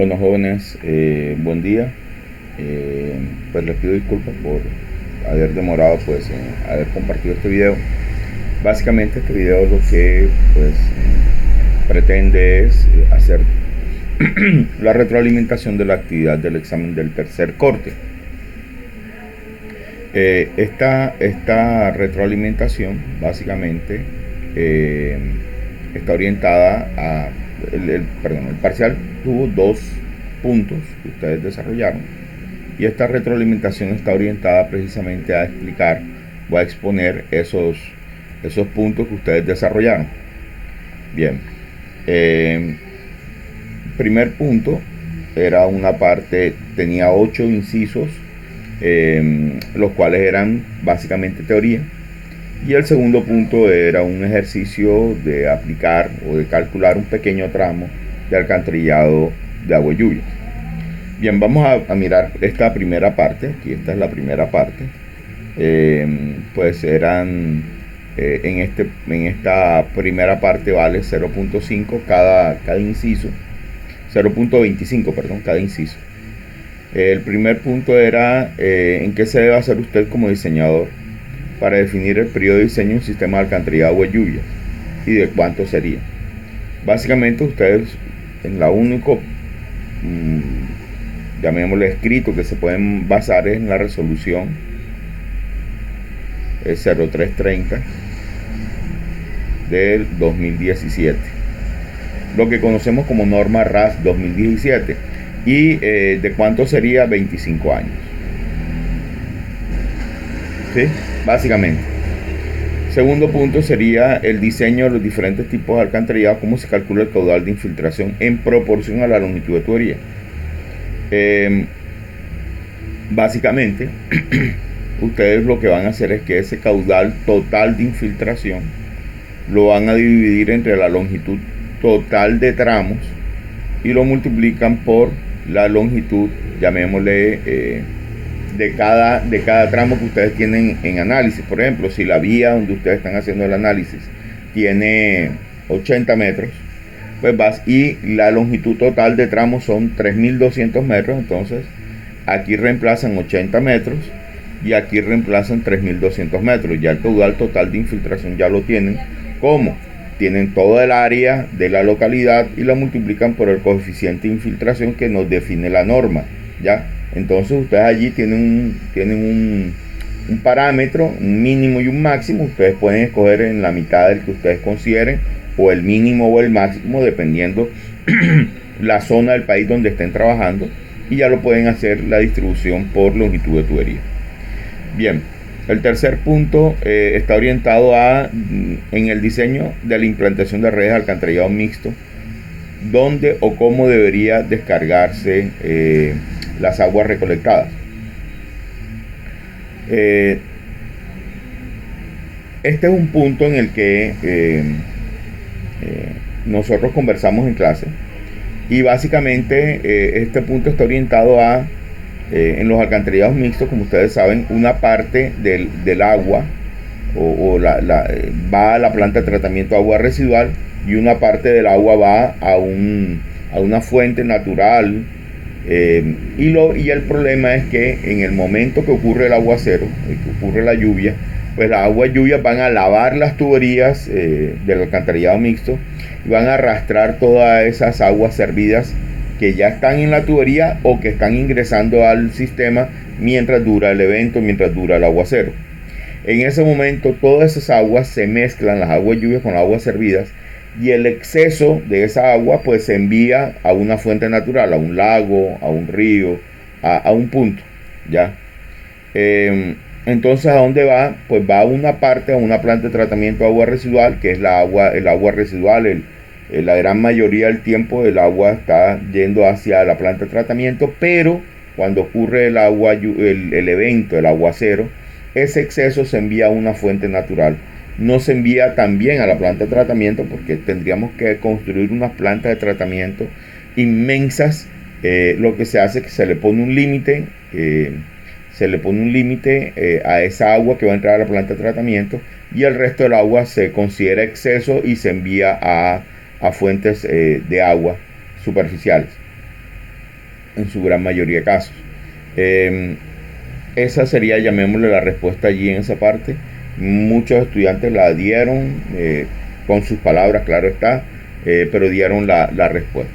Bueno, jóvenes, buen día. Pues les pido disculpas por haber demorado en haber compartido este video. Básicamente este video lo que pretende es hacer la retroalimentación de la actividad del examen del tercer corte. Esta retroalimentación básicamente está orientada a el parcial tuvo 2 puntos que ustedes desarrollaron, y esta retroalimentación está orientada precisamente a explicar o a exponer esos puntos que ustedes desarrollaron. Bien, primer punto era una parte, tenía 8 incisos, los cuales eran básicamente teoría, y el segundo punto era un ejercicio de aplicar o de calcular un pequeño tramo de alcantarillado de agua y lluvia. Bien, vamos a mirar esta primera parte. Aquí esta es la primera parte. En esta primera parte vale 0.5 cada inciso, 0.25 perdón, cada inciso. El primer punto era en qué se debe hacer usted como diseñador para definir el periodo de diseño de un sistema de alcantarillado de agua y lluvia y de cuánto sería. Básicamente ustedes en la único llamémosle escrito que se pueden basar es en la resolución 0330 del 2017, lo que conocemos como norma RAS 2017, y de cuánto sería 25 años. ¿Sí? Básicamente. Segundo punto sería el diseño de los diferentes tipos de alcantarillado, cómo se calcula el caudal de infiltración en proporción a la longitud de tubería. Básicamente, ustedes lo que van a hacer es que ese caudal total de infiltración lo van a dividir entre la longitud total de tramos y lo multiplican por la longitud, llamémosle, de cada tramo que ustedes tienen en análisis. Por ejemplo, si la vía donde ustedes están haciendo el análisis tiene 80 metros, y la longitud total de tramo son 3.200 metros, entonces aquí reemplazan 80 metros y aquí reemplazan 3.200 metros. Ya el caudal total de infiltración ya lo tienen. ¿Cómo? Tienen todo el área de la localidad y la multiplican por el coeficiente de infiltración que nos define la norma, ¿ya? Entonces ustedes allí tienen un parámetro, un mínimo y un máximo. Ustedes pueden escoger en la mitad del que ustedes consideren, o el mínimo o el máximo, dependiendo la zona del país donde estén trabajando, y ya lo pueden hacer la distribución por longitud de tubería. Bien, el tercer punto está orientado en el diseño de la implantación de redes de alcantarillado mixto, dónde o cómo debería descargarse las aguas recolectadas. Este es un punto en el que nosotros conversamos en clase, y básicamente este punto está orientado en los alcantarillados mixtos, como ustedes saben, una parte del agua va a la planta de tratamiento de agua residual, y una parte del agua va a una fuente natural. Y el problema es que en el momento que ocurre el aguacero, que ocurre la lluvia, pues las aguas lluvias van a lavar las tuberías del alcantarillado mixto, y van a arrastrar todas esas aguas servidas que ya están en la tubería o que están ingresando al sistema mientras dura el evento, mientras dura el aguacero. En ese momento todas esas aguas se mezclan, las aguas lluvias con las aguas servidas, y el exceso de esa agua pues se envía a una fuente natural, a un lago, a un río, a un punto, ¿ya? Entonces, ¿a dónde va? Pues va a una parte, a una planta de tratamiento de agua residual, que es el agua residual. La gran mayoría del tiempo el agua está yendo hacia la planta de tratamiento, pero cuando ocurre el evento, el aguacero, ese exceso se envía a una fuente natural. No se envía también a la planta de tratamiento, porque tendríamos que construir unas plantas de tratamiento inmensas. Lo que se hace es que se le pone un límite, a esa agua que va a entrar a la planta de tratamiento, y el resto del agua se considera exceso y se envía a fuentes de agua superficiales. en su gran mayoría de casos. Esa sería, llamémosle, la respuesta allí en esa parte. Muchos estudiantes la dieron, con sus palabras, claro está, pero dieron la respuesta.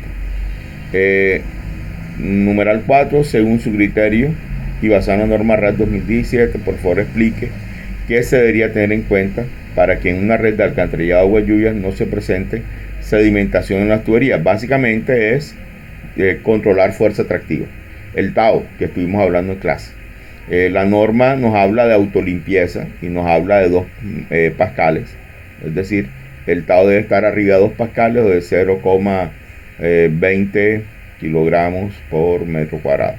Numeral 4, según su criterio y basado en la norma RAD 2017, por favor explique qué se debería tener en cuenta para que en una red de alcantarillado de agua lluvias no se presente sedimentación en las tuberías. Básicamente es controlar fuerza atractiva, el TAO que estuvimos hablando en clase. La norma nos habla de autolimpieza y nos habla de 2 pascales, es decir, el TAO debe estar arriba de 2 pascales o de 0,20 kilogramos por metro cuadrado.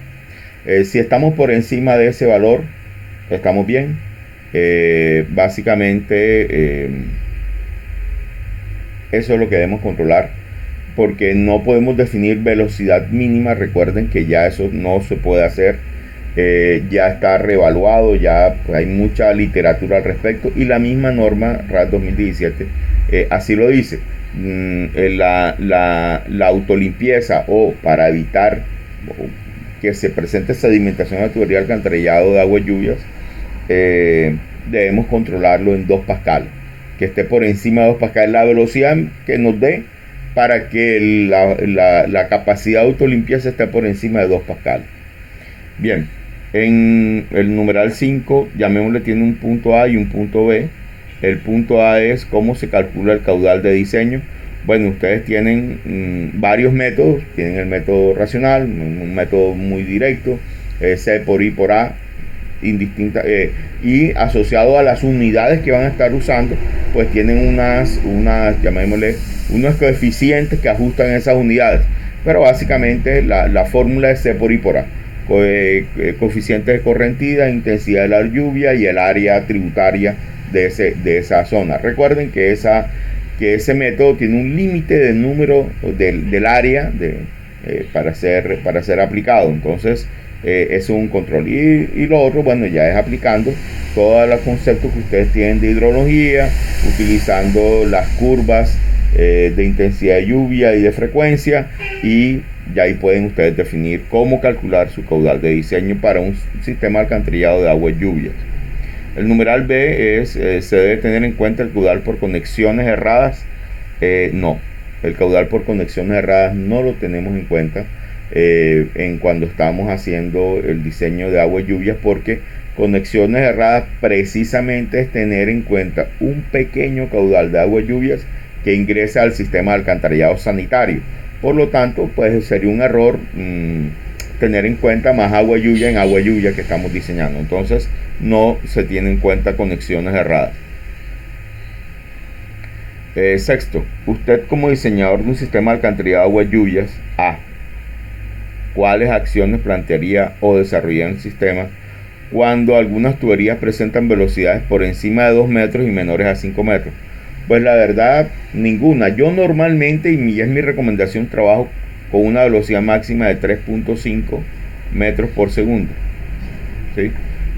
Si estamos por encima de ese valor, estamos bien. Básicamente eso es lo que debemos controlar, porque no podemos definir velocidad mínima. Recuerden que ya eso no se puede hacer, ya está reevaluado, ya pues, hay mucha literatura al respecto, y la misma norma RAD 2017 así lo dice. La autolimpieza, o para evitar que se presente sedimentación en la tubería de alcantarillado de aguas lluvias, debemos controlarlo en 2 pascales, que esté por encima de 2 pascales, la velocidad que nos dé para que la capacidad de autolimpieza esté por encima de 2 pascales. Bien, en el numeral 5, llamémosle, tiene un punto A y un punto B. El punto A es cómo se calcula el caudal de diseño. Bueno, ustedes tienen varios métodos. Tienen el método racional, un método muy directo, C por I por A, indistinta, y asociado a las unidades que van a estar usando, pues tienen unas llamémosle, unos coeficientes que ajustan esas unidades. Pero básicamente la fórmula es C por I por A. Coeficiente de correntida, intensidad de la lluvia y el área tributaria de esa zona. Recuerden que ese método tiene un límite de número del área para ser aplicado. Entonces eso es un control, y lo otro, bueno, ya es aplicando todos los conceptos que ustedes tienen de hidrología, utilizando las curvas de intensidad de lluvia y de frecuencia, y ya ahí pueden ustedes definir cómo calcular su caudal de diseño para un sistema alcantarillado de aguas lluvias. El numeral B es, ¿se debe tener en cuenta el caudal por conexiones erradas? No, el caudal por conexiones erradas no lo tenemos en cuenta en cuando estamos haciendo el diseño de aguas lluvias, porque conexiones erradas precisamente es tener en cuenta un pequeño caudal de aguas lluvias que ingresa al sistema de alcantarillado sanitario. Por lo tanto, pues sería un error tener en cuenta más agua lluvia en agua lluvia que estamos diseñando. Entonces no se tiene en cuenta conexiones erradas. Sexto, usted como diseñador de un sistema de alcantarillado de aguas lluvias, A, ¿cuáles acciones plantearía o desarrollaría en el sistema cuando algunas tuberías presentan velocidades por encima de 2 metros y menores a 5 metros? Pues la verdad, ninguna. Yo normalmente, y es mi recomendación, trabajo con una velocidad máxima de 3.5 metros por segundo, ¿sí?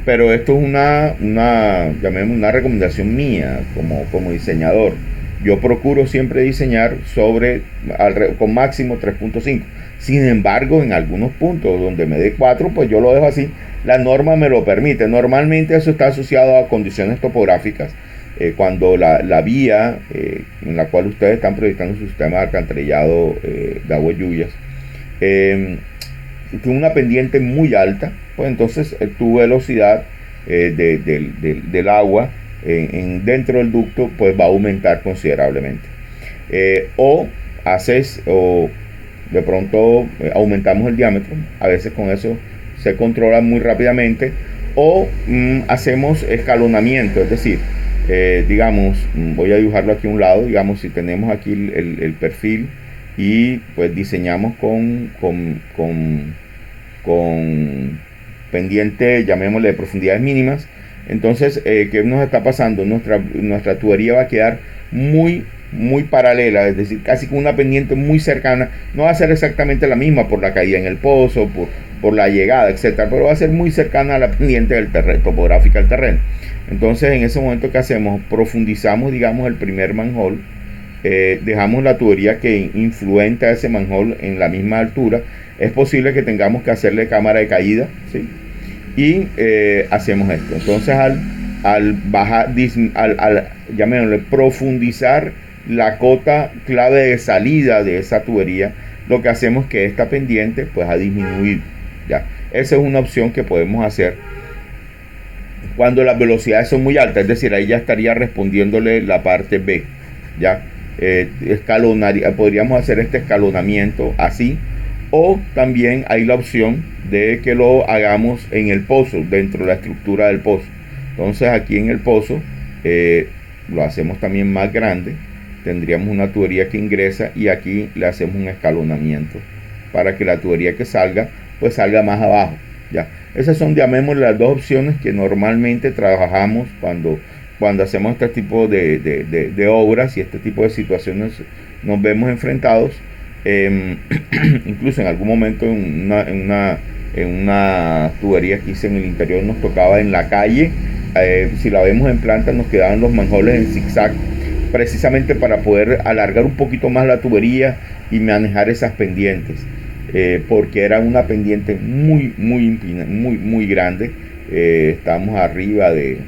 Pero esto es llamémoslo, una recomendación mía como diseñador. Yo procuro siempre diseñar con máximo 3.5. Sin embargo, en algunos puntos donde me dé 4, pues yo lo dejo así. La norma me lo permite. Normalmente eso está asociado a condiciones topográficas. Cuando la vía en la cual ustedes están proyectando su sistema de alcantarillado de aguas lluvias tiene una pendiente muy alta, pues entonces tu velocidad del agua dentro del ducto pues va a aumentar considerablemente. O de pronto aumentamos el diámetro, a veces con eso se controla muy rápidamente, o hacemos escalonamiento, es decir, digamos, voy a dibujarlo aquí a un lado. Digamos, si tenemos aquí el perfil y pues diseñamos con pendiente, llamémosle, de profundidades mínimas, entonces ¿qué nos está pasando? Nuestra tubería va a quedar muy paralela, es decir, casi con una pendiente muy cercana. No va a ser exactamente la misma por la caída en el pozo, por la llegada, etcétera, pero va a ser muy cercana a la pendiente del terreno, topográfica del terreno. Entonces, en ese momento, ¿qué hacemos? Profundizamos, digamos, el primer manhole, dejamos la tubería que influenta ese manhole en la misma altura, Es posible que tengamos que hacerle cámara de caída, ¿sí? Y hacemos esto. Entonces al bajar, llamémosle, profundizar la cota clave de salida de esa tubería, lo que hacemos es que esta pendiente pues ha disminuido. ¿Ya? Esa es una opción que podemos hacer cuando las velocidades son muy altas, es decir, ahí ya estaría respondiéndole la parte B. ¿Ya? Podríamos hacer este escalonamiento así, o también hay la opción de que lo hagamos en el pozo, dentro de la estructura del pozo. Entonces aquí en el pozo lo hacemos también más grande, tendríamos una tubería que ingresa y aquí le hacemos un escalonamiento para que la tubería que salga pues salga más abajo. Ya, esas son, llamémosle, las dos opciones que normalmente trabajamos cuando hacemos este tipo de obras y este tipo de situaciones nos vemos enfrentados. Incluso en algún momento en una tubería que hice en el interior nos tocaba en la calle, si la vemos en planta nos quedaban los manjoles en zigzag, precisamente para poder alargar un poquito más la tubería y manejar esas pendientes, porque era una pendiente muy grande. Estábamos arriba de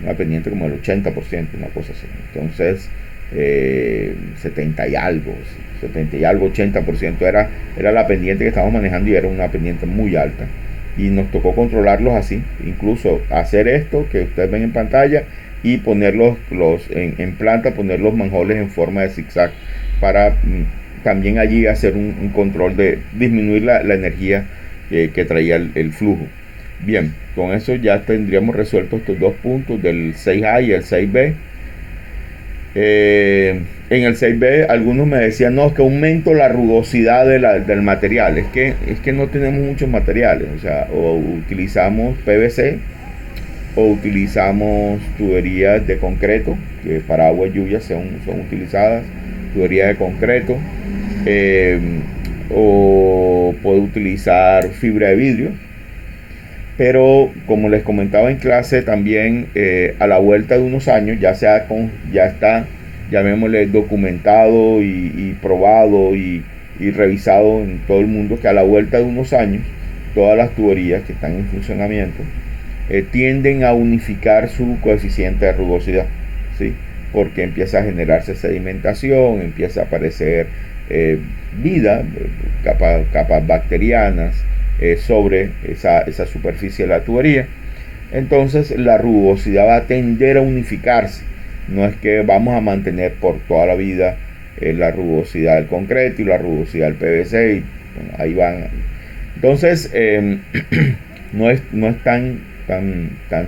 una pendiente como del 80%, una cosa así. Entonces 70 y algo, 80% era la pendiente que estábamos manejando, y era una pendiente muy alta y nos tocó controlarlos así, incluso hacer esto que ustedes ven en pantalla y ponerlos en planta, poner los manjoles en forma de zigzag para también allí hacer un control de disminuir la energía que traía el flujo. Bien, con eso ya tendríamos resueltos estos dos puntos del 6A y el 6B. En el 6B algunos me decían, no, es que aumento la rugosidad del material. Es que no tenemos muchos materiales, o sea, o utilizamos PVC o utilizamos tuberías de concreto, que para agua y lluvia son utilizadas, tuberías de concreto, o puedo utilizar fibra de vidrio. Pero como les comentaba en clase también, a la vuelta de unos años ya está, llamémosle, documentado y probado y revisado en todo el mundo, que a la vuelta de unos años todas las tuberías que están en funcionamiento tienden a unificar su coeficiente de rugosidad, ¿sí? Porque empieza a generarse sedimentación, empieza a aparecer vida, capas bacterianas sobre esa superficie de la tubería. Entonces la rugosidad va a tender a unificarse. No es que vamos a mantener por toda la vida la rugosidad del concreto y la rugosidad del PVC, y bueno, ahí van. Entonces no es tan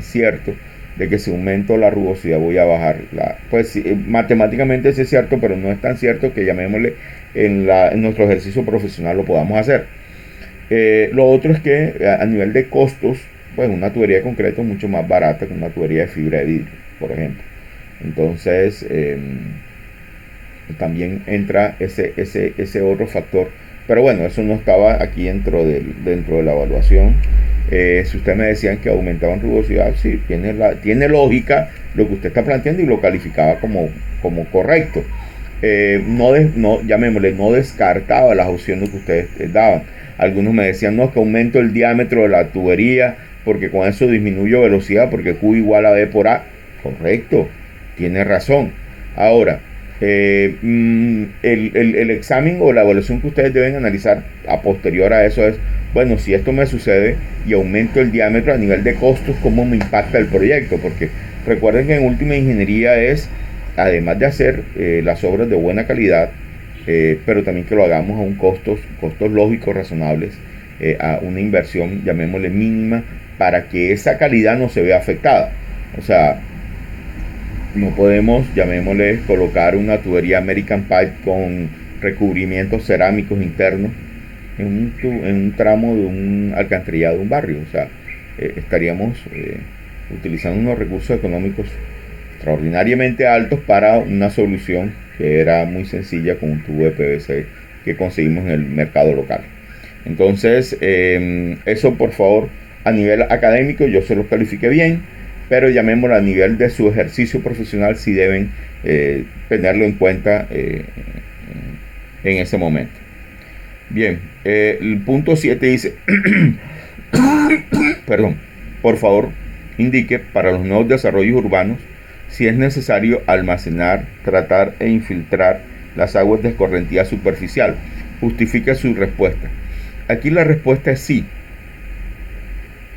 cierto de que si aumento la rugosidad voy a bajar pues matemáticamente sí es cierto, pero no es tan cierto que, llamémosle, en nuestro ejercicio profesional lo podamos hacer. Lo otro es que a nivel de costos, pues una tubería de concreto es mucho más barata que una tubería de fibra de vidrio, por ejemplo. Entonces también entra ese otro factor, pero bueno, eso no estaba aquí dentro de la evaluación. Si ustedes me decían que aumentaban rugosidad, sí, tiene lógica lo que usted está planteando y lo calificaba como correcto. Llamémosle, no descartaba las opciones que ustedes daban. Algunos me decían, no, que aumento el diámetro de la tubería porque con eso disminuyo velocidad, porque Q igual a B por A. Correcto, tiene razón. Ahora, el examen o la evaluación que ustedes deben analizar a posterior a eso es, bueno, si esto me sucede y aumento el diámetro, a nivel de costos, ¿cómo me impacta el proyecto? Porque recuerden que en última ingeniería es, además de hacer las obras de buena calidad, pero también que lo hagamos a un costos lógicos, razonables, a una inversión, llamémosle, mínima, para que esa calidad no se vea afectada. O sea, no podemos, llamémosle, colocar una tubería American Pipe con recubrimientos cerámicos internos en un tramo de un alcantarillado de un barrio. O sea, estaríamos utilizando unos recursos económicos extraordinariamente altos para una solución que era muy sencilla con un tubo de PVC que conseguimos en el mercado local. Entonces, eso, por favor, a nivel académico yo se los califique bien, pero llamémoslo a nivel de su ejercicio profesional, si deben tenerlo en cuenta en ese momento. Bien, el punto 7 dice, perdón, por favor, indique para los nuevos desarrollos urbanos si es necesario almacenar, tratar e infiltrar las aguas de escorrentía superficial. Justifique su respuesta. Aquí la respuesta es sí.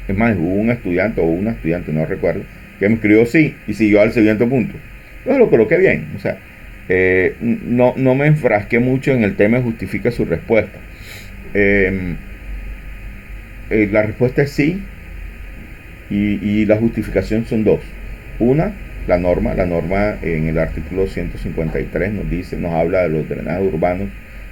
Es más, hubo un estudiante o una estudiante, no recuerdo, que me escribió sí y siguió al siguiente punto. Yo lo coloqué bien, o sea, no me enfrasqué mucho en el tema de justifica su respuesta. La respuesta es sí y la justificación son dos. Una, la norma en el artículo 153 nos habla de los drenajes urbanos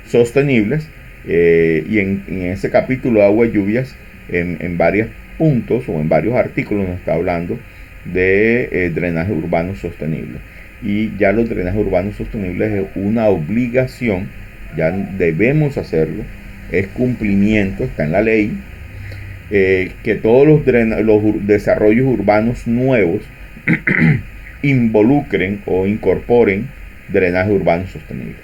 sostenibles, y en ese capítulo de agua y lluvias, en varios puntos o en varios artículos nos está hablando de drenaje urbano sostenible. Y ya los drenajes urbanos sostenibles es una obligación, ya debemos hacerlo, es cumplimiento, está en la ley, que todos los desarrollos urbanos nuevos involucren o incorporen drenaje urbano sostenible.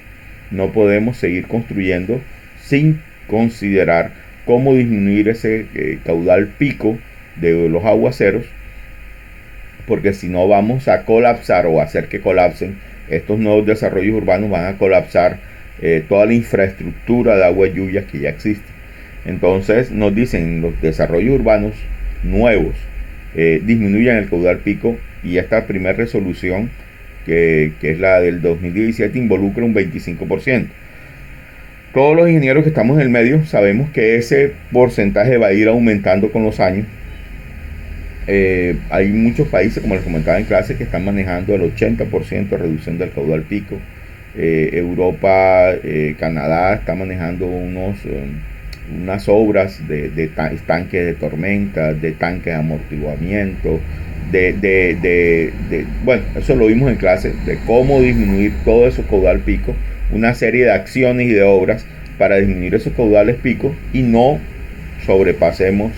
No podemos seguir construyendo sin considerar cómo disminuir ese caudal pico de los aguaceros, porque si no vamos a colapsar o hacer que colapsen estos nuevos desarrollos urbanos, van a colapsar toda la infraestructura de agua y lluvias que ya existe. Entonces nos dicen los desarrollos urbanos nuevos disminuyan el caudal pico, y esta primera resolución que es la del 2017 involucra un 25%. Todos los ingenieros que estamos en el medio sabemos que ese porcentaje va a ir aumentando con los años. Hay muchos países, como les comentaba en clase, que están manejando el 80% de reducción del caudal pico. Europa, Canadá está manejando unas obras de tanques de tormenta, de tanques de amortiguamiento, bueno, eso lo vimos en clase, de cómo disminuir todo eso caudal pico, una serie de acciones y de obras para disminuir esos caudales picos y no sobrepasemos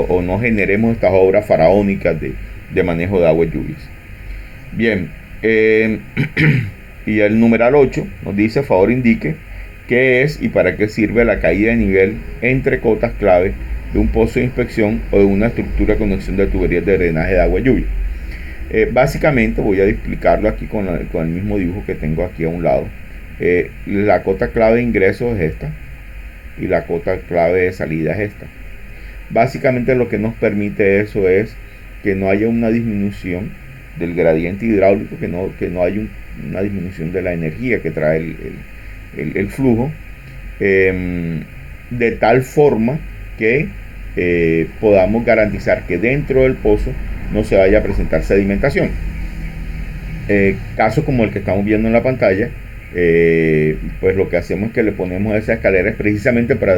o no generemos estas obras faraónicas de manejo de agua y lluvias. Bien, y el numeral 8 nos dice: favor indique qué es y para qué sirve la caída de nivel entre cotas clave de un pozo de inspección o de una estructura de conexión de tuberías de drenaje de agua y lluvia. Básicamente voy a explicarlo aquí con el mismo dibujo que tengo aquí a un lado. La cota clave de ingreso es esta y la cota clave de salida es esta. Básicamente lo que nos permite eso es que no haya una disminución del gradiente hidráulico, que no haya una disminución de la energía que trae el flujo, de tal forma que podamos garantizar que dentro del pozo no se vaya a presentar sedimentación. Casos como el que estamos viendo en la pantalla, pues lo que hacemos es que le ponemos esas escaleras precisamente para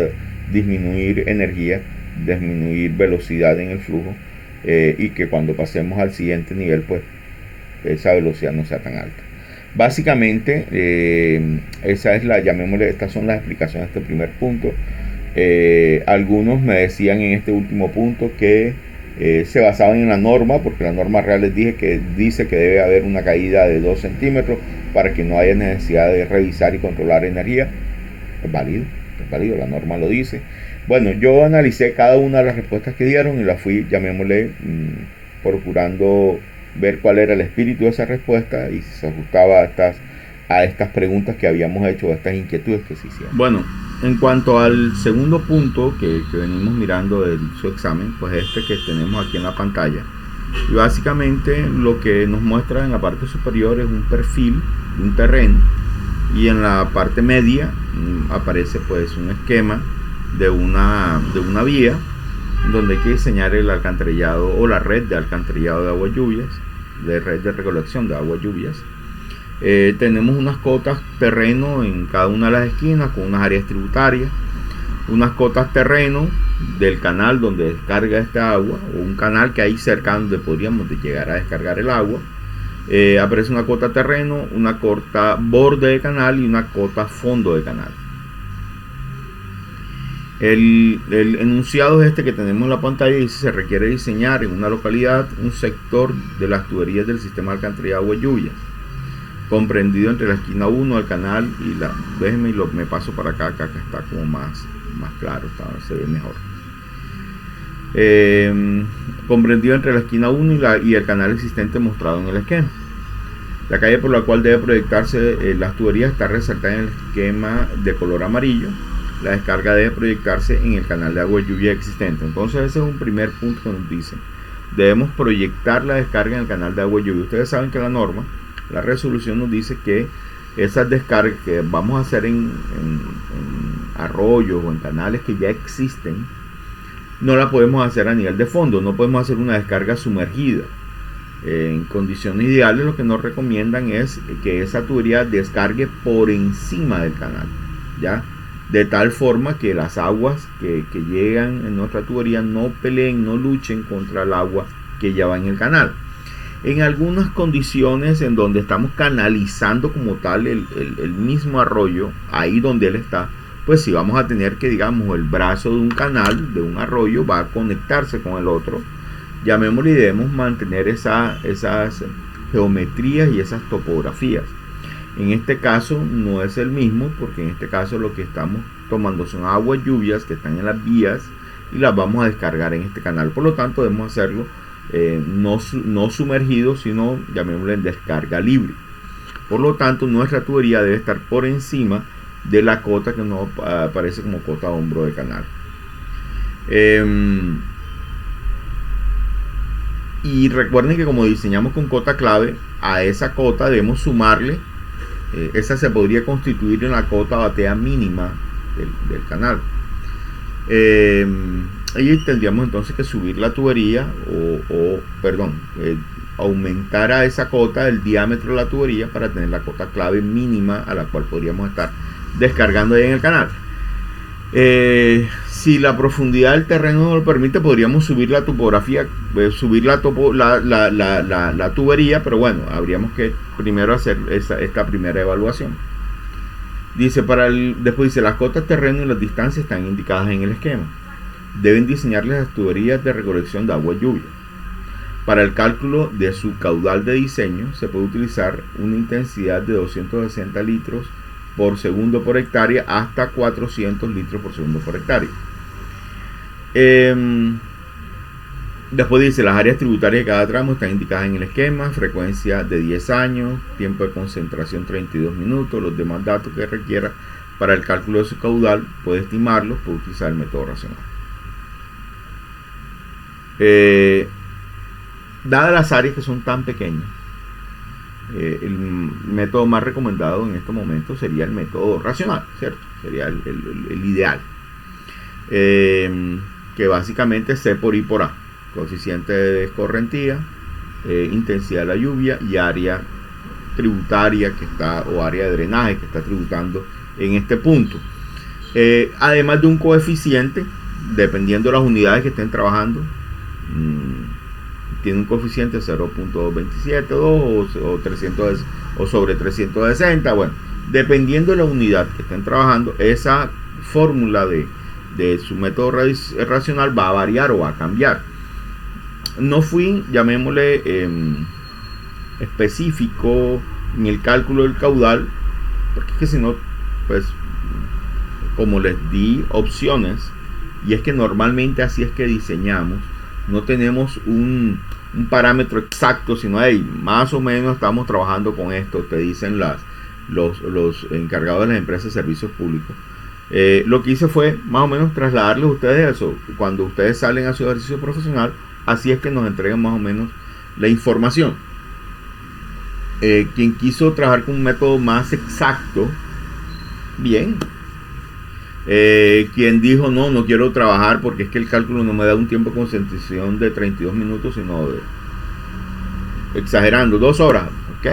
disminuir energía, disminuir velocidad en el flujo, y que cuando pasemos al siguiente nivel pues esa velocidad no sea tan alta. Básicamente esa es llamémosle, estas son las explicaciones de este primer punto. Algunos me decían en este último punto que se basaban en la norma, porque la norma real les dije que dice que debe haber una caída de 2 centímetros para que no haya necesidad de revisar y controlar energía. Es válido, la norma lo dice. Bueno, yo analicé cada una de las respuestas que dieron y las fui, llamémosle, procurando ver cuál era el espíritu de esa respuesta y si se ajustaba a estas preguntas que habíamos hecho, a estas inquietudes que se hicieron. Bueno, en cuanto al segundo punto que venimos mirando de su examen, pues este que tenemos aquí en la pantalla, y básicamente lo que nos muestra en la parte superior es un perfil de un terreno, y en la parte media aparece pues un esquema de una vía donde hay que diseñar el alcantarillado o la red de alcantarillado de agua lluvias, de red de recolección de agua lluvias. Tenemos unas cotas terreno en cada una de las esquinas con unas áreas tributarias, unas cotas terreno del canal donde descarga esta agua, o un canal que hay cerca donde podríamos llegar a descargar el agua. Aparece una cota terreno, una cota borde de canal y una cota fondo de canal. El enunciado es este que tenemos en la pantalla, y dice: se requiere diseñar en una localidad un sector de las tuberías del sistema de alcantarillado de agua y lluvias comprendido entre la esquina 1 del canal y la... Déjenme me paso para acá, acá está como más claro, se ve mejor. Comprendido entre la esquina 1 y el canal existente mostrado en el esquema. La calle por la cual debe proyectarse las tuberías está resaltada en el esquema de color amarillo. La descarga debe proyectarse en el canal de agua de lluvia existente. Entonces ese es un primer punto que nos dice. Debemos proyectar la descarga en el canal de agua de lluvia. Ustedes saben que la norma, la resolución nos dice que esas descargas que vamos a hacer en arroyos o en canales que ya existen, no la podemos hacer a nivel de fondo. No podemos hacer una descarga sumergida. En condiciones ideales lo que nos recomiendan es que esa tubería descargue por encima del canal, ¿ya? De tal forma que las aguas que llegan en nuestra tubería no peleen, no luchen contra el agua que ya va en el canal. En algunas condiciones en donde estamos canalizando como tal el mismo arroyo, ahí donde él está, pues sí vamos a tener que, digamos, el brazo de un canal, de un arroyo, va a conectarse con el otro. Llamémosle, y debemos mantener esas geometrías y esas topografías. En este caso no es el mismo, porque en este caso lo que estamos tomando son aguas lluvias que están en las vías y las vamos a descargar en este canal. Por lo tanto debemos hacerlo no sumergido, sino llamémosle en descarga libre. Por lo tanto nuestra tubería debe estar por encima de la cota que nos aparece como cota hombro de canal. Y recuerden que como diseñamos con cota clave, a esa cota debemos sumarle, esa se podría constituir en la cota batea mínima del canal. Y tendríamos entonces que subir la tubería aumentar a esa cota el diámetro de la tubería para tener la cota clave mínima a la cual podríamos estar descargando ahí en el canal. Si la profundidad del terreno nos lo permite, podríamos subir la topografía, subir la tubería, pero bueno, habríamos que primero hacer esta primera evaluación. Dice, después dice, las cotas terreno y las distancias están indicadas en el esquema. Deben diseñarles las tuberías de recolección de agua lluvia. Para el cálculo de su caudal de diseño, se puede utilizar una intensidad de 260 litros por segundo por hectárea hasta 400 litros por segundo por hectárea. Después dice, las áreas tributarias de cada tramo están indicadas en el esquema, frecuencia de 10 años, tiempo de concentración 32 minutos, los demás datos que requiera para el cálculo de su caudal puede estimarlos, puede utilizar el método racional. Dadas las áreas que son tan pequeñas, el método más recomendado en estos momentos sería el método racional, ¿cierto? Sería el ideal, que básicamente es C por I por A, coeficiente de escorrentía, intensidad de la lluvia y área tributaria que está, o área de drenaje que está tributando en este punto, además de un coeficiente dependiendo de las unidades que estén trabajando. Tiene un coeficiente 0.227 o 300 o sobre 360. Bueno, dependiendo de la unidad que estén trabajando, esa fórmula de su método racional va a variar o va a cambiar. No fui, llamémosle, específico en el cálculo del caudal, porque es que si no, pues como les di opciones, y es que normalmente así es que diseñamos, no tenemos un parámetro exacto, sino más o menos estamos trabajando con esto, te dicen los encargados de las empresas de servicios públicos. Lo que hice fue más o menos trasladarles a ustedes eso. Cuando ustedes salen a su ejercicio profesional, así es que nos entregan más o menos la información. Quien quiso trabajar con un método más exacto, bien. Quien dijo no quiero trabajar porque es que el cálculo no me da un tiempo de concentración de 32 minutos, sino exagerando 2 horas, ok,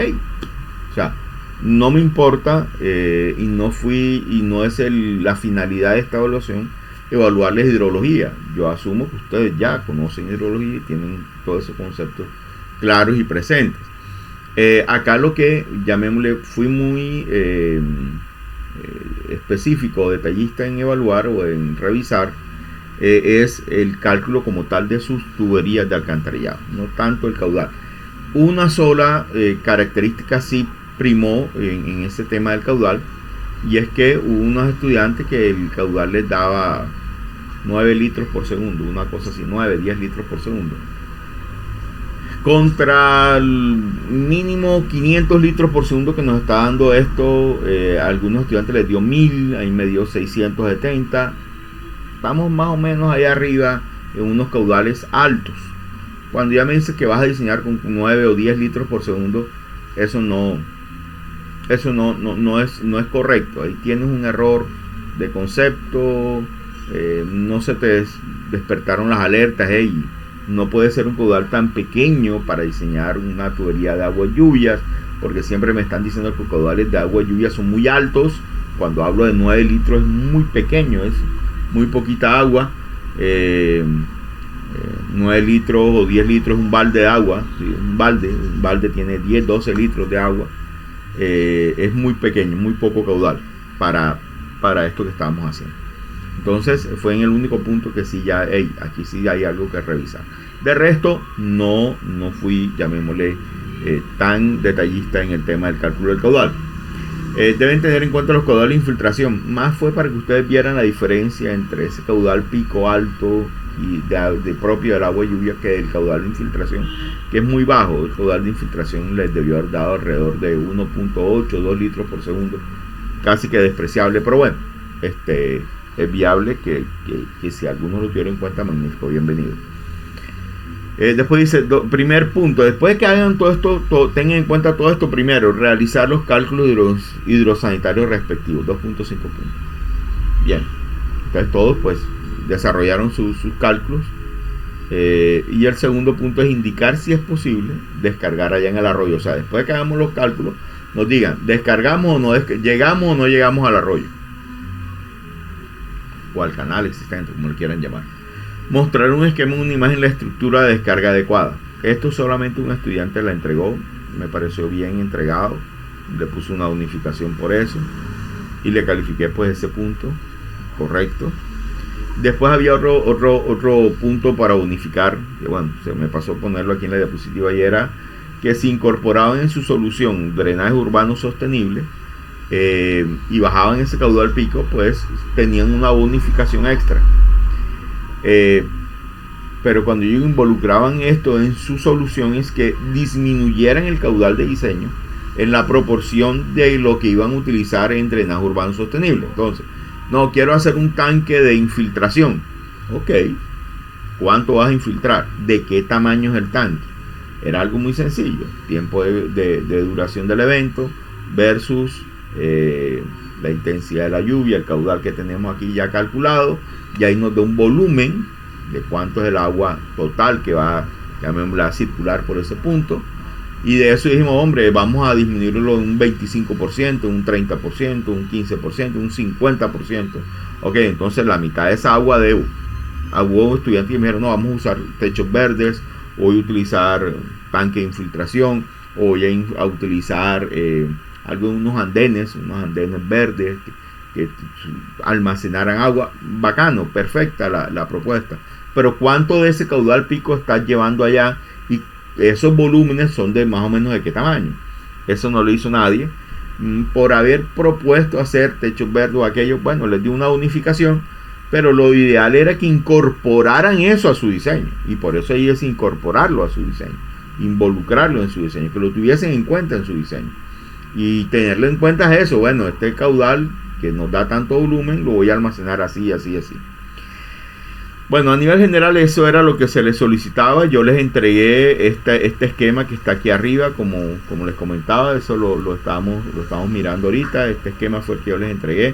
o sea, no me importa, y no es la finalidad de esta evaluación evaluarles hidrología. Yo asumo que ustedes ya conocen hidrología y tienen todos esos conceptos claros y presentes. Acá lo que llamémosle, fui muy específico, detallista en evaluar o en revisar, es el cálculo como tal de sus tuberías de alcantarillado, no tanto el caudal. Una sola característica sí primó en ese tema del caudal, y es que hubo unos estudiantes que el caudal les daba 9 litros por segundo, una cosa así, 9, 10 litros por segundo, contra el mínimo 500 litros por segundo que nos está dando esto. A algunos estudiantes les dio 1000, ahí me dio 670. Estamos más o menos ahí arriba en unos caudales altos. Cuando ya me dices que vas a diseñar con 9 o 10 litros por segundo, eso no es correcto. Ahí tienes un error de concepto. No se te despertaron las alertas. No puede ser un caudal tan pequeño para diseñar una tubería de agua y lluvias, porque siempre me están diciendo que los caudales de agua y lluvias son muy altos. Cuando hablo de 9 litros es muy pequeño, es muy poquita agua. 9 litros o 10 litros es un balde de agua, ¿sí? Un balde tiene 10, 12 litros de agua. Es muy pequeño, muy poco caudal para esto que estamos haciendo. Entonces fue en el único punto que sí ya, aquí sí hay algo que revisar. De resto, no fui, llamémosle, tan detallista en el tema del cálculo del caudal. Deben tener en cuenta los caudales de infiltración. Más fue para que ustedes vieran la diferencia entre ese caudal pico alto y de propio del agua de lluvia que el caudal de infiltración, que es muy bajo. El caudal de infiltración les debió haber dado alrededor de 1.8, 2 litros por segundo, casi que despreciable, pero bueno, es viable que si algunos lo tuvieron en cuenta, magnífico, bienvenido. Después dice, primer punto, después de que hagan todo esto, tengan en cuenta todo esto. Primero, realizar los cálculos hidrosanitarios respectivos, 2.5 puntos. Bien, entonces todos pues desarrollaron sus cálculos. Y el segundo punto es indicar si es posible descargar allá en el arroyo. O sea, después de que hagamos los cálculos, nos digan, descargamos o no, llegamos o no llegamos al arroyo, o al canal existente, como le quieran llamar. Mostrar un esquema, una imagen, la estructura de descarga adecuada. Esto solamente un estudiante la entregó, me pareció bien entregado, le puse una unificación por eso y le califiqué pues ese punto, correcto. Después había otro punto para unificar, que bueno, se me pasó ponerlo aquí en la diapositiva, y era que si incorporaban en su solución drenaje urbano sostenible y bajaban ese caudal pico, pues tenían una bonificación extra. Pero cuando ellos involucraban esto en su solución, es que disminuyeran el caudal de diseño en la proporción de lo que iban a utilizar en drenaje urbano sostenible. Entonces, no, quiero hacer un tanque de infiltración. Ok, ¿cuánto vas a infiltrar? ¿De qué tamaño es el tanque? Era algo muy sencillo: tiempo de duración del evento versus la intensidad de la lluvia, el caudal que tenemos aquí ya calculado, y ahí nos da un volumen de cuánto es el agua total que va, llamémosla, a circular por ese punto. Y de eso dijimos, hombre, vamos a disminuirlo en un 25%, un 30%, un 15%, un 50%. Ok, entonces la mitad de esa agua hubo estudiantes que me dijeron, no, vamos a usar techos verdes, o voy a utilizar tanque de infiltración, o voy a utilizar unos andenes verdes que almacenaran agua. Bacano, perfecta la propuesta. Pero ¿cuánto de ese caudal pico estás llevando allá? Y esos volúmenes son de más o menos de qué tamaño. Eso no lo hizo nadie. Por haber propuesto hacer techos verdes o aquello, bueno, les dio una unificación, pero lo ideal era que incorporaran eso a su diseño. Y por eso ahí es incorporarlo a su diseño, involucrarlo en su diseño, que lo tuviesen en cuenta en su diseño. Y tenerlo en cuenta es eso: bueno, este caudal que nos da tanto volumen lo voy a almacenar así, así, así. Bueno, a nivel general eso era lo que se les solicitaba. Yo les entregué este esquema que está aquí arriba, como les comentaba. Eso lo estamos mirando ahorita. Este esquema fue el que yo les entregué.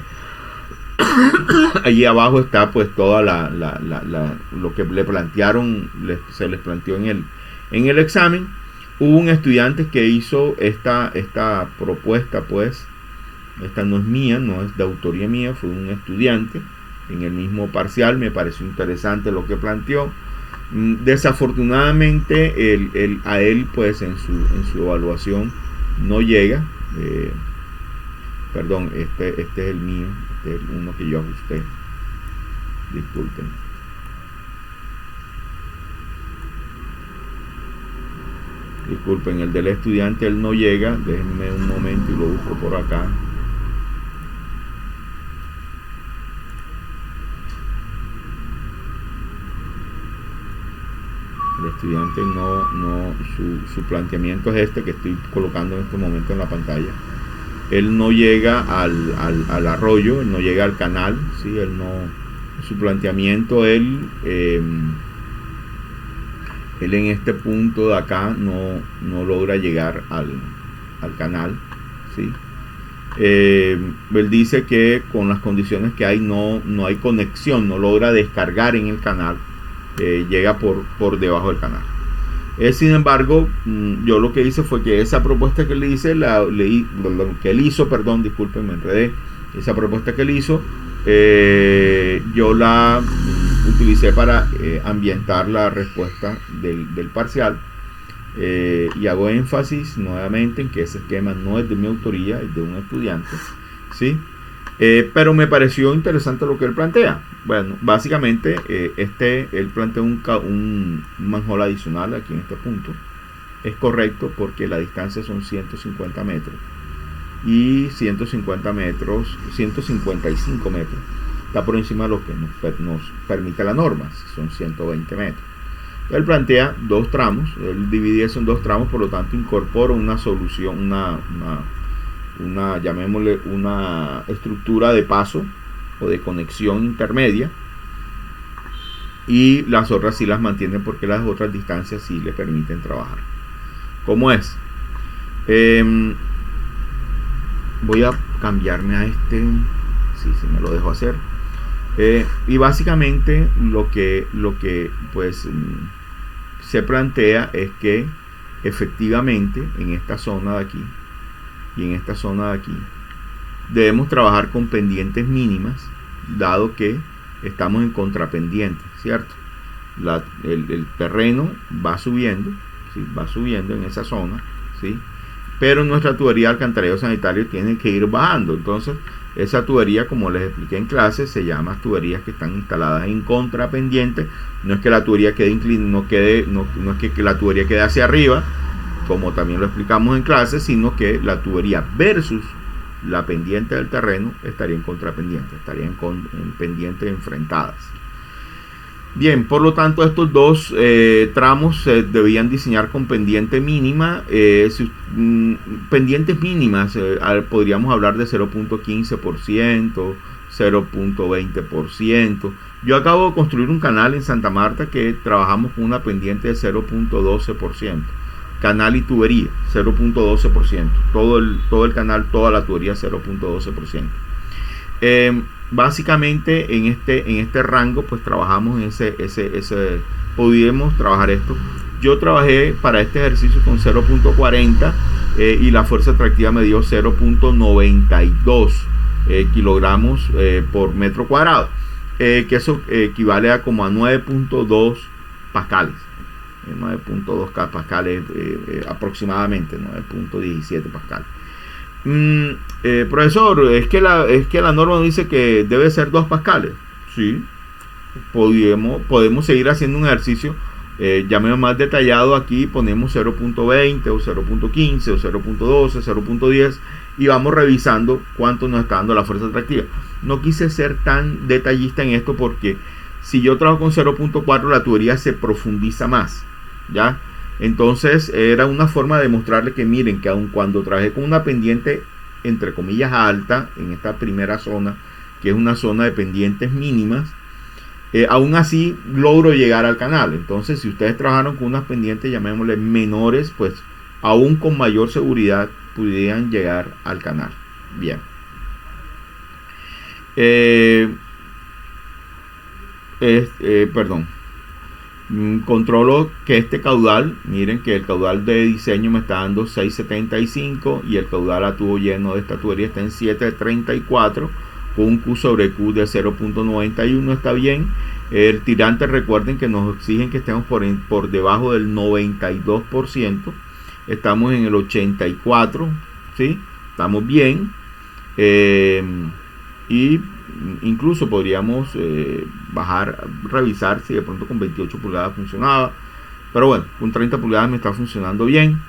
Allí abajo está pues toda lo que le plantearon, se les planteó en el examen. Hubo un estudiante que hizo esta propuesta, pues esta no es mía, no es de autoría mía, fue un estudiante en el mismo parcial. Me pareció interesante lo que planteó. Desafortunadamente a él pues en su evaluación no llega. Perdón, este es el mío, este es uno que yo ajusté, disculpen. Disculpen, el del estudiante él no llega. Déjenme un momento y lo busco por acá. El estudiante su planteamiento es este que estoy colocando en este momento en la pantalla. Él no llega al arroyo, él no llega al canal, ¿sí? Su planteamiento, él en este punto de acá no logra llegar al canal, ¿sí? Él dice que con las condiciones que hay no hay conexión, no logra descargar en el canal, llega por debajo del canal. Sin embargo, yo lo que hice fue que esa propuesta que le hice, disculpen, me enredé. Esa propuesta que él hizo, yo la utilicé para ambientar la respuesta del parcial. Y hago énfasis nuevamente en que ese esquema no es de mi autoría, es de un estudiante, ¿sí? Pero me pareció interesante lo que él plantea. Bueno, básicamente él plantea un manhole adicional aquí en este punto. Es correcto porque la distancia son 150 metros y 155 metros está por encima de lo que nos permite la norma, son 120 metros. Él plantea dos tramos, él divide eso en dos tramos, por lo tanto incorpora una solución, llamémosle una estructura de paso o de conexión intermedia, y las otras sí las mantiene porque las otras distancias sí le permiten trabajar. ¿Cómo es? Voy a cambiarme a este, sí me lo dejo hacer. Y básicamente lo que pues se plantea es que efectivamente en esta zona de aquí y en esta zona de aquí debemos trabajar con pendientes mínimas, dado que estamos en contrapendiente, ¿cierto? El terreno va subiendo, ¿sí? Va subiendo en esa zona, ¿sí? Pero nuestra tubería de alcantarillado sanitario tiene que ir bajando. Entonces esa tubería, como les expliqué en clase, se llama tuberías que están instaladas en contrapendiente. No es que la tubería quede inclinada, no es que la tubería quede hacia arriba, como también lo explicamos en clase, sino que la tubería versus la pendiente del terreno estaría en contrapendiente, estarían en pendientes enfrentadas. Bien, por lo tanto estos dos tramos se debían diseñar con pendiente mínima. Pendientes mínimas, podríamos hablar de 0.15%, 0.20%. Yo acabo de construir un canal en Santa Marta que trabajamos con una pendiente de 0.12%. Canal y tubería, 0.12%. Todo el canal, toda la tubería, 0.12%. Básicamente en este rango pues trabajamos en podíamos trabajar esto. Yo trabajé para este ejercicio con 0.40 y la fuerza atractiva me dio 0.92 kilogramos por metro cuadrado, que eso equivale a como a 9.2 pascales. 9.2 pascales aproximadamente, 9.17 pascales. Profesor, es que la norma dice que debe ser 2 pascales. Sí, podemos seguir haciendo un ejercicio, llamemos más detallado. Aquí ponemos 0.20 o 0.15 o 0.12, 0.10 y vamos revisando cuánto nos está dando la fuerza atractiva. No quise ser tan detallista en esto porque si yo trabajo con 0.4 la tubería se profundiza más, ¿ya? Entonces era una forma de mostrarle que miren que aun cuando trabajé con una pendiente entre comillas alta en esta primera zona, que es una zona de pendientes mínimas, aún así logro llegar al canal. Entonces si ustedes trabajaron con unas pendientes, llamémosle menores, pues aún con mayor seguridad pudieran llegar al canal. Bien. Controlo que este caudal, miren que el caudal de diseño me está dando 6.75 y el caudal a tubo lleno de esta tubería está en 7.34 con un Q sobre Q de 0.91. está bien. El tirante, recuerden que nos exigen que estemos por debajo del 92%, estamos en el 84%, ¿sí? Estamos bien. Y incluso podríamos revisar si de pronto con 28 pulgadas funcionaba. Pero bueno, con 30 pulgadas me está funcionando bien.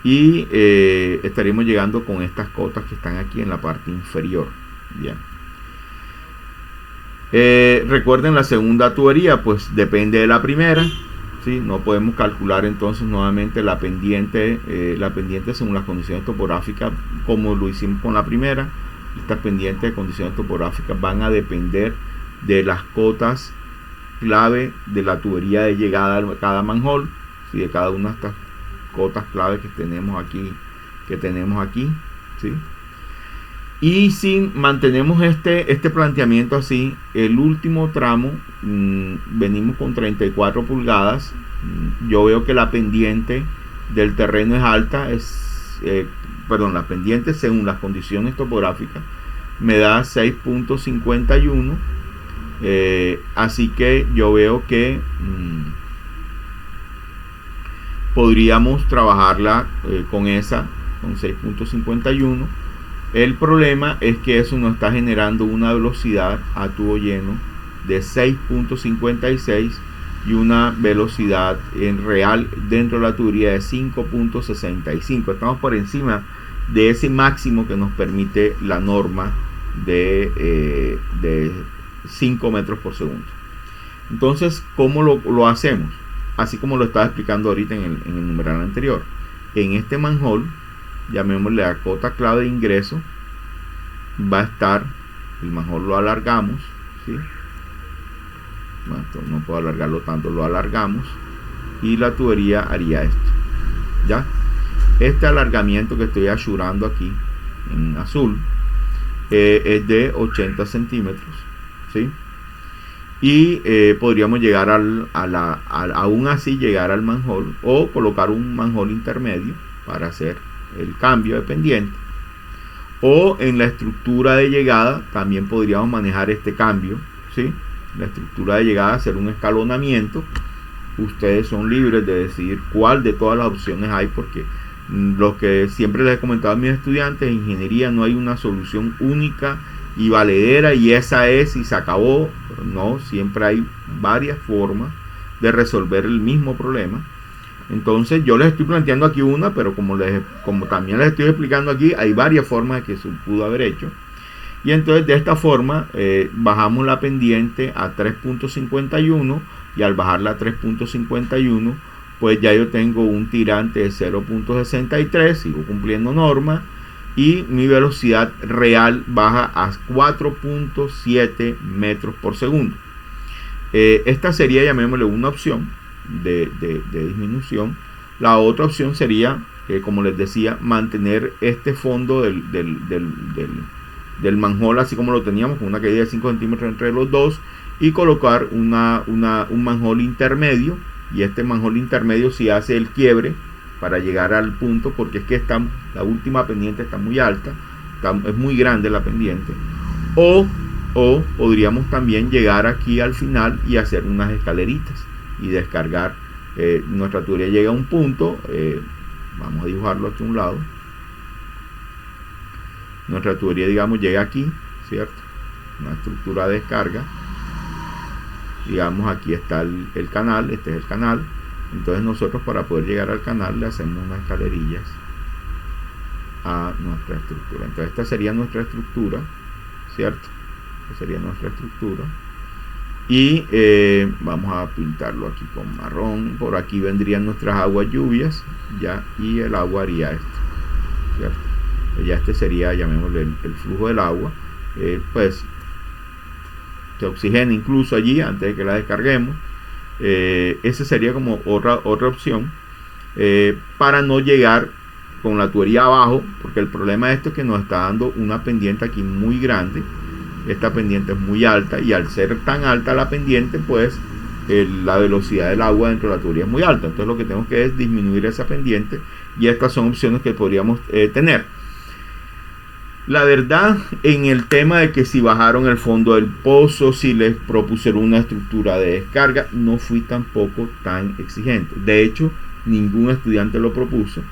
Y estaríamos llegando con estas cotas que están aquí en la parte inferior. Bien. Recuerden, la segunda tubería pues depende de la primera, ¿sí? No podemos calcular entonces nuevamente la pendiente según las condiciones topográficas como lo hicimos con la primera. Estas pendientes de condiciones topográficas van a depender de las cotas clave de la tubería de llegada a cada manhole, ¿sí? De cada una de estas cotas clave que tenemos aquí, ¿sí? Y si mantenemos este planteamiento así, el último tramo venimos con 34 pulgadas. Yo veo que la pendiente del terreno es alta, la pendiente según las condiciones topográficas me da 6.51, así que yo veo que podríamos trabajarla con 6.51. El problema es que eso nos está generando una velocidad a tubo lleno de 6.56 y una velocidad en real dentro de la tubería de 5.65. Estamos por encima de ese máximo que nos permite la norma de 5 metros por segundo. Entonces, ¿cómo lo hacemos? Así como lo estaba explicando ahorita en el numeral anterior. En este manhole, llamémosle la cota clave de ingreso, va a estar, el manhole lo alargamos, ¿sí? Bueno, no puedo alargarlo tanto, lo alargamos y la tubería haría esto, ¿ya? Este alargamiento que estoy asurando aquí en azul es de 80 centímetros, ¿sí? Y podríamos llegar aún así llegar al manhole o colocar un manhole intermedio para hacer el cambio de pendiente, o en la estructura de llegada también podríamos manejar este cambio, ¿sí? La estructura de llegada, hacer un escalonamiento. Ustedes son libres de decidir cuál de todas las opciones hay, porque lo que siempre les he comentado a mis estudiantes, en ingeniería no hay una solución única y valedera y esa es y se acabó. No, siempre hay varias formas de resolver el mismo problema. Entonces yo les estoy planteando aquí una, pero como también les estoy explicando aquí, hay varias formas de que se pudo haber hecho. Y entonces de esta forma bajamos la pendiente a 3.51 y al bajarla a 3.51 pues ya yo tengo un tirante de 0.63, sigo cumpliendo norma y mi velocidad real baja a 4.7 metros por segundo. Esta sería, llamémosle, una opción de disminución. La otra opción sería, como les decía, mantener este fondo del manhole así como lo teníamos, con una caída de 5 centímetros entre los dos, y colocar un manhole intermedio, y este manhole intermedio si hace el quiebre para llegar al punto, porque es que la última pendiente está muy alta, es muy grande la pendiente, o podríamos también llegar aquí al final y hacer unas escaleritas y descargar. Nuestra tubería llega a un punto, vamos a dibujarlo aquí a un lado. Nuestra tubería, digamos, llega aquí, ¿cierto? Una estructura de descarga. Digamos, aquí está el canal, este es el canal. Entonces nosotros, para poder llegar al canal, le hacemos unas escalerillas a nuestra estructura. Entonces esta sería nuestra estructura, ¿cierto? Esta sería nuestra estructura. Y vamos a pintarlo aquí con marrón. Por aquí vendrían nuestras aguas lluvias, ya, y el agua haría esto, ¿cierto? Ya este sería, llamémosle, el flujo del agua. Pues se oxigena incluso allí antes de que la descarguemos. Esa sería como otra opción, para no llegar con la tubería abajo, porque el problema de esto es que nos está dando una pendiente aquí muy grande. Esta pendiente es muy alta, y al ser tan alta la pendiente, pues la velocidad del agua dentro de la tubería es muy alta. Entonces lo que tenemos que es disminuir esa pendiente, y estas son opciones que podríamos tener. La verdad, en el tema de que si bajaron el fondo del pozo, si les propusieron una estructura de descarga, no fui tampoco tan exigente. De hecho, ningún estudiante lo propuso.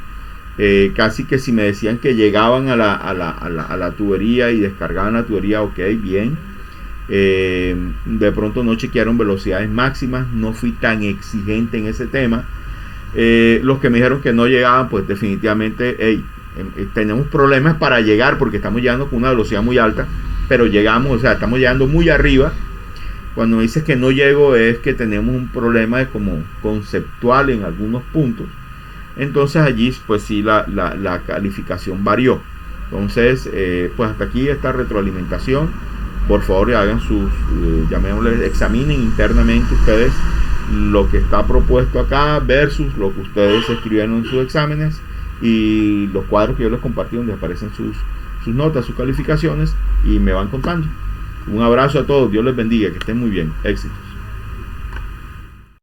Casi que si me decían que llegaban a la tubería y descargaban la tubería, ok, bien. De pronto no chequearon velocidades máximas, no fui tan exigente en ese tema. Los que me dijeron que no llegaban, pues definitivamente, hey, tenemos problemas para llegar porque estamos llegando con una velocidad muy alta, pero llegamos, o sea, estamos llegando muy arriba. Cuando me dices que no llego es que tenemos un problema de como conceptual en algunos puntos. Entonces allí pues sí la calificación varió. Entonces pues hasta aquí esta retroalimentación. Por favor hagan sus, llamémosle, examinen internamente ustedes lo que está propuesto acá versus lo que ustedes escribieron en sus exámenes y los cuadros que yo les compartí donde aparecen sus notas, sus calificaciones, y me van contando. Un abrazo a todos, Dios les bendiga, que estén muy bien, éxitos.